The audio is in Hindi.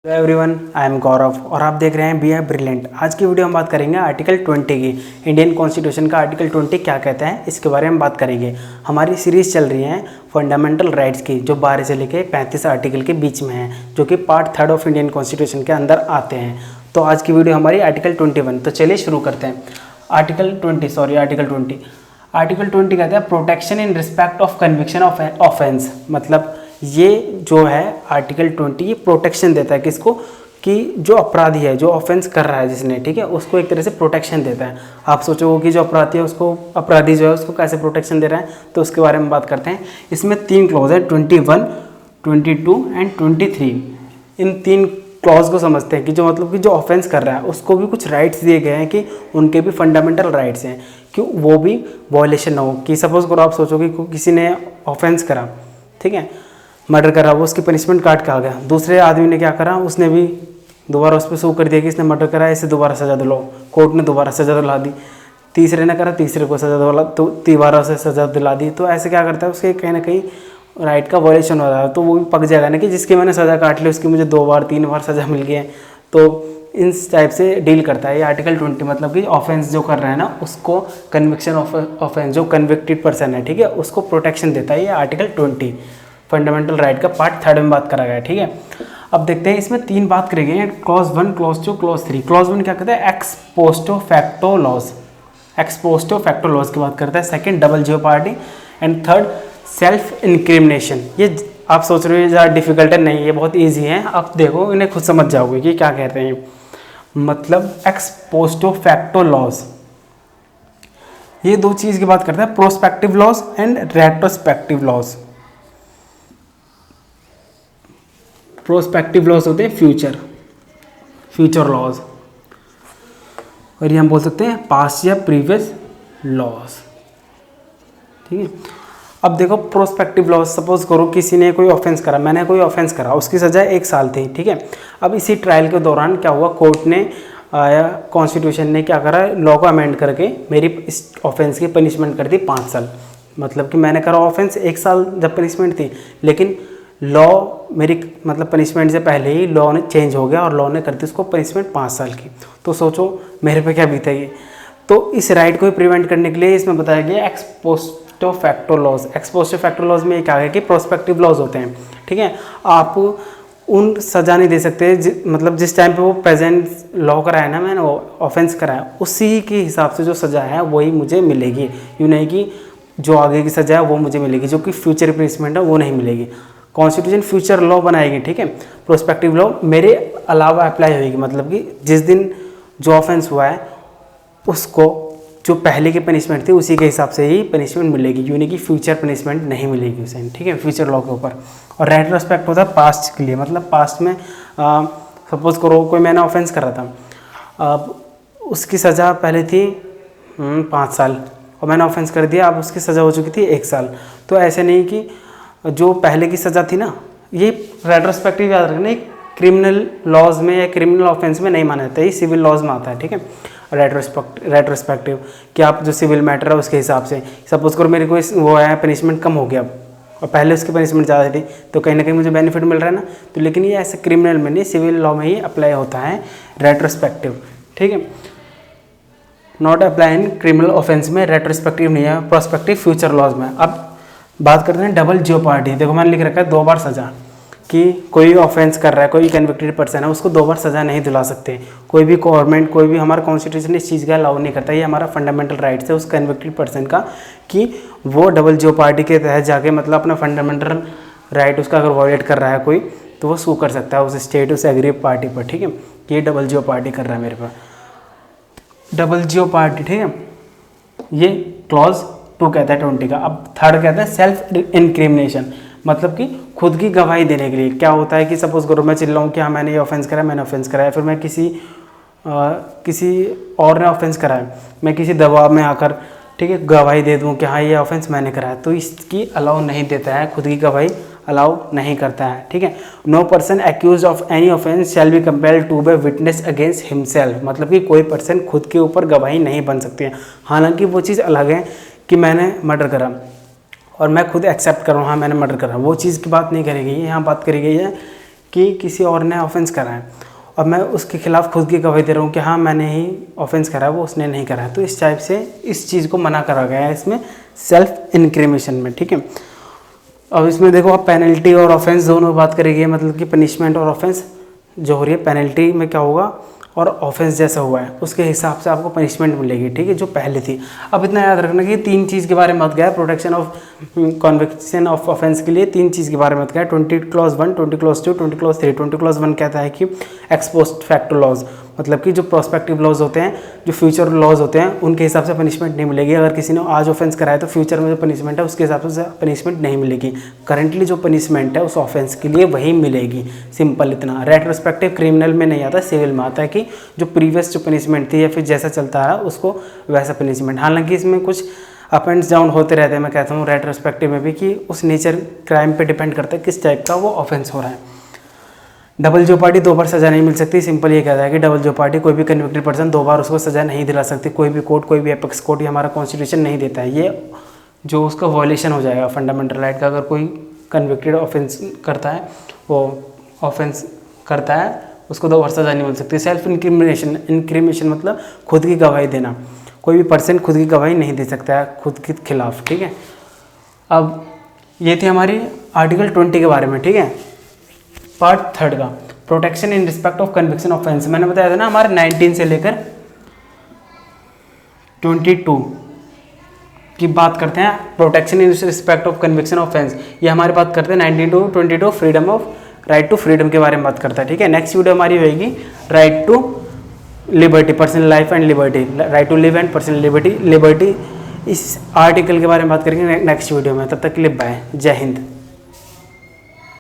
हेलो एवरीवन, आई एम गौरव और आप देख रहे हैं बी आर ब्रिलियंट। आज की वीडियो हम बात करेंगे आर्टिकल 20 की। इंडियन कॉन्स्टिट्यूशन का आर्टिकल 20 क्या कहता है, इसके बारे में बात करेंगे। हमारी सीरीज़ चल रही है फंडामेंटल राइट्स की, जो 12 से लेकर 35 आर्टिकल के बीच में है, जो कि पार्ट 3 ऑफ इंडियन कॉन्स्टिट्यूशन के अंदर आते हैं। तो आज की वीडियो हमारी आर्टिकल 21। तो चलिए शुरू करते हैं। आर्टिकल 20 कहता है protection in respect of conviction of offence. मतलब ये जो है आर्टिकल 20 ये प्रोटेक्शन देता है किसको, कि जो अपराधी है, जो ऑफेंस कर रहा है जिसने, ठीक है, उसको एक तरह से प्रोटेक्शन देता है। आप सोचोगे कि जो अपराधी है उसको, अपराधी जो है उसको कैसे प्रोटेक्शन दे रहा है, तो उसके बारे में बात करते हैं। इसमें 3 क्लॉज है, 21, 22 एंड 23। इन 3 क्लॉज को समझते हैं कि जो मतलब कि जो ऑफेंस कर रहा है उसको भी कुछ राइट्स दिए गए हैं, कि उनके भी फंडामेंटल राइट्स हैं कि वो भी वॉयलेशन ना हो। कि सपोज करो आप सोचोगे कि किसी ने ऑफेंस करा, ठीक है, मर्डर करा, वो उसकी पनिशमेंट काट के आ गया। दूसरे आदमी ने क्या करा, उसने भी दोबारा उस पर सू कर दिया कि इसने मर्डर करा है, इसे दोबारा सज़ा दिलाओ। कोर्ट ने दोबारा सज़ा दिला दी। तीसरे ने करा, तीसरे को सज़ा दिला, तो दोबारा उसे सज़ा दिला दी। तो ऐसे क्या करता है, उसके कहीं ना कहीं राइट का वॉयलेशन हो रहा है। तो वो भी पक जाएगा ना कि जिसकी मैंने सज़ा काट ली उसकी मुझे 2 बार 3 बार सज़ा मिल गई है। तो इस टाइप से डील करता है ये आर्टिकल 20। मतलब कि ऑफेंस जो कर रहा है ना उसको, कन्विक्शन ऑफेंस, जो कन्विक्टेड पर्सन है, ठीक है, उसको प्रोटेक्शन देता है ये आर्टिकल 20। फंडामेंटल राइट का पार्ट 3 में बात करा गया है, ठीक है। अब देखते हैं इसमें 3 बात करी गई है, क्लॉज 1, क्लॉज 2, क्लॉज 3। क्लॉज 1 क्या कहता है, ex post facto laws, ex post facto laws की बात करता है। Second, double jeopardy and third, self incrimination. ये आप सोच रहे हो ज़्यादा डिफिकल्ट है, नहीं, ये बहुत ईजी है। आप देखो इन्हें खुद समझ जाओगे कि क्या कहते हैं। मतलब एक्स पोस्टो फैक्टो लॉज, ये 2 चीज़ की बात करता है, prospective laws and retrospective laws. Prospective laws होते हैं फ्यूचर लॉज, और ये हम बोल सकते हैं पास्ट या प्रीवियस लॉज, ठीक है। अब देखो प्रोस्पेक्टिव लॉज, सपोज करो किसी ने कोई ऑफेंस करा, मैंने कोई ऑफेंस करा, उसकी सज़ा 1 साल थी, ठीक है। अब इसी ट्रायल के दौरान क्या हुआ, कोर्ट ने या कॉन्स्टिट्यूशन ने क्या करा, लॉ को अमेंड करके मेरी इस ऑफेंस की पनिशमेंट कर दी 5 साल। मतलब कि मैंने करा ऑफेंस 1 साल जब पनिशमेंट थी, लेकिन लॉ मेरी मतलब पनिशमेंट से पहले ही लॉ ने चेंज हो गया और लॉ ने कर दी उसको पनिशमेंट 5 साल की। तो सोचो मेरे पे क्या बीतेगी। तो इस राइट को प्रिवेंट करने के लिए इसमें बताया गया ex post facto laws. Ex post facto laws में क्या है कि प्रोस्पेक्टिव लॉज होते हैं, ठीक है। आप उन सज़ा नहीं दे सकते मतलब जिस टाइम पे वो प्रेजेंट लॉ कराया ना, मैंने ऑफेंस कराया, उसी के हिसाब से जो सज़ा है वही मुझे मिलेगी। यूँ नहीं कि जो आगे की सज़ा है वो मुझे मिलेगी, जो कि फ्यूचर पनिशमेंट है वो नहीं मिलेगी। कॉन्स्टिट्यूशन फ्यूचर लॉ बनाएगी, ठीक है। प्रोस्पेक्टिव लॉ मेरे अलावा अप्लाई होगी, मतलब कि जिस दिन जो ऑफेंस हुआ है उसको जो पहले की पनिशमेंट थी उसी के हिसाब से ही पनिशमेंट मिलेगी, यूँ नहीं कि फ्यूचर पनिशमेंट नहीं मिलेगी उसे, ठीक है, फ्यूचर लॉ के ऊपर। और रेट्रोस्पेक्ट होता है पास्ट के लिए, मतलब पास्ट में सपोज करो कोई मैंने ऑफेंस करा था, अब उसकी सज़ा पहले थी 5 साल और मैंने ऑफेंस कर दिया, अब उसकी सज़ा हो चुकी थी 1 साल। तो ऐसे नहीं कि जो पहले की सज़ा थी ना, ये रेट्रोस्पेक्टिव याद रखना, क्रिमिनल लॉज में या क्रिमिनल ऑफेंस में नहीं माना जाता है, ये सिविल लॉज में आता है, ठीक है। रेट्रोस्पेक्टिव कि आप जो सिविल मैटर है उसके हिसाब से, सपोज करो मेरे को वो है पनिशमेंट कम हो गया और पहले उसकी पनिशमेंट ज़्यादा थी, तो कहीं ना कहीं मुझे बेनिफिट मिल रहा है ना। तो लेकिन ये ऐसे क्रिमिनल में नहीं, सिविल लॉ में ही अप्लाई होता है रेट्रोस्पेक्टिव, ठीक है। Not apply in criminal offence में रेट्रोस्पेक्टिव नहीं है, प्रोस्पेक्टिव फ्यूचर लॉज में। अब बात करते हैं डबल जेओपार्डी। देखो मैंने लिख रखा है 2 बार सज़ा, कि कोई ऑफेंस कर रहा है, कोई कन्विक्टेड पर्सन है, उसको 2 बार सज़ा नहीं दिला सकते। कोई भी गवर्नमेंट, कोई भी हमारा कॉन्स्टिट्यूशन इस चीज़ का अलाउ नहीं करता। ये हमारा फंडामेंटल राइट्स है उस कन्विक्टेड पर्सन का, कि वो डबल जेओपार्डी के तहत जाके मतलब अपना फंडामेंटल राइट उसका अगर वॉयलेट कर रहा है कोई, तो वो सू कर सकता है उस स्टेट, उस एग्री पार्टी पर, ठीक है, कि ये डबल जेओपार्डी कर रहा है मेरे पर, डबल जेओपार्डी, ठीक है। ये क्लॉज 2 कहता है 20 का। अब 3rd कहता है सेल्फ इंक्रिमिनेशन, मतलब कि खुद की गवाही देने के लिए। क्या होता है कि सपोज करो मैं चिल्लाऊँ कि हाँ मैंने ये ऑफेंस करा है, मैंने ऑफेंस करा है, फिर मैं किसी और ने ऑफेंस करा है, मैं किसी दबाव में आकर, ठीक है, गवाही दे दूँ कि हाँ ये ऑफेंस मैंने करा है, तो इसकी अलाउ नहीं देता है, खुद की गवाही अलाउ नहीं करता है, ठीक है। No person accused of any offence shall be compelled to be witness against himself, मतलब कि कोई पर्सन खुद के ऊपर गवाही नहीं बन सकती है। हालांकि वो चीज़ अलग है कि मैंने मर्डर करा और मैं खुद एक्सेप्ट कर रहा हूँ हाँ मैंने मर्डर करा, वो चीज़ की बात नहीं करी गई है। यहाँ बात करी गई है कि किसी और ने ऑफेंस करा है और मैं उसके खिलाफ खुद की गवाही दे रहा हूँ कि हाँ मैंने ही ऑफेंस करा है, वो उसने नहीं करा है, तो इस टाइप से इस चीज़ को मना करा गया है इसमें सेल्फ इंक्रिमेशन में, ठीक है। अब इसमें देखो आप पेनल्टी और ऑफेंस दोनों बात करेंगे, मतलब कि पनिशमेंट और ऑफेंस जो हो रही है, पेनल्टी में क्या होगा और ऑफेंस जैसा हुआ है उसके हिसाब से आपको पनिशमेंट मिलेगी, ठीक है, जो पहले थी। अब इतना याद रखना कि 3 चीज़ के बारे में मत गया protection of conviction of offence के लिए, 3 चीज़ के बारे में मत गया, 20 क्लॉज 1, 20 क्लॉज 2, 20 क्लॉज 3। 20 क्लॉज 1 कहता है कि एक्स पोस्ट फैक्टो लॉज, मतलब कि जो प्रोस्पेक्टिव लॉज होते हैं, जो फ्यूचर लॉज होते हैं, उनके हिसाब से पनिशमेंट नहीं मिलेगी। अगर किसी ने आज ऑफेंस कराया तो फ्यूचर में जो पनिशमेंट है उसके हिसाब से पनिशमेंट नहीं मिलेगी। करंटली जो पनिशमेंट है उस ऑफेंस के लिए वही मिलेगी, सिंपल इतना। रेट्रोस्पेक्टिव क्रिमिनल में नहीं आता, सिविल में आता है कि जो प्रीवियस जो पनिशमेंट थी या फिर जैसा चलता है उसको वैसा पनिशमेंट। हालांकि इसमें कुछ अप एंड डाउन होते रहते हैं, मैं कहता हूँ रेट्रोस्पेक्टिव में भी, कि उस नेचर क्राइम पे डिपेंड करता है किस टाइप का वो ऑफेंस हो रहा है। डबल जेओपार्डी 2 बार सज़ा नहीं मिल सकती, सिंपल ये कहता है कि डबल जेओपार्डी कोई भी कन्विक्टेड पर्सन 2 बार उसको सज़ा नहीं दिला सकती, कोई भी कोर्ट, कोई भी एपेक्स कोर्ट, ये हमारा कॉन्स्टिट्यूशन नहीं देता है। ये जो उसका वॉयलेशन हो जाएगा फंडामेंटल राइट का, अगर कोई कन्विक्टेड ऑफेंस करता है, वो ऑफेंस करता है, उसको 2 बार सज़ा नहीं मिल सकती। सेल्फ इंक्रिमिनेशन मतलब खुद की गवाही देना, कोई भी पर्सन खुद की गवाही नहीं दे सकता है खुद के खिलाफ, ठीक है। अब ये थी हमारी आर्टिकल 20 के बारे में, ठीक है। पार्ट 3 का protection in respect of conviction offence, मैंने बताया था ना हमारे 19 से लेकर 22 की बात करते हैं। Protection in respect of conviction offence, ये हमारी बात करते हैं 19 to 22 freedom of right to freedom के बारे में बात करता है, ठीक है। नेक्स्ट वीडियो हमारी होगी right to liberty, personal life and liberty, right to live and personal liberty, इस आर्टिकल के बारे में बात करेंगे नेक्स्ट वीडियो में। तब तक के लिए बाय, जय हिंद।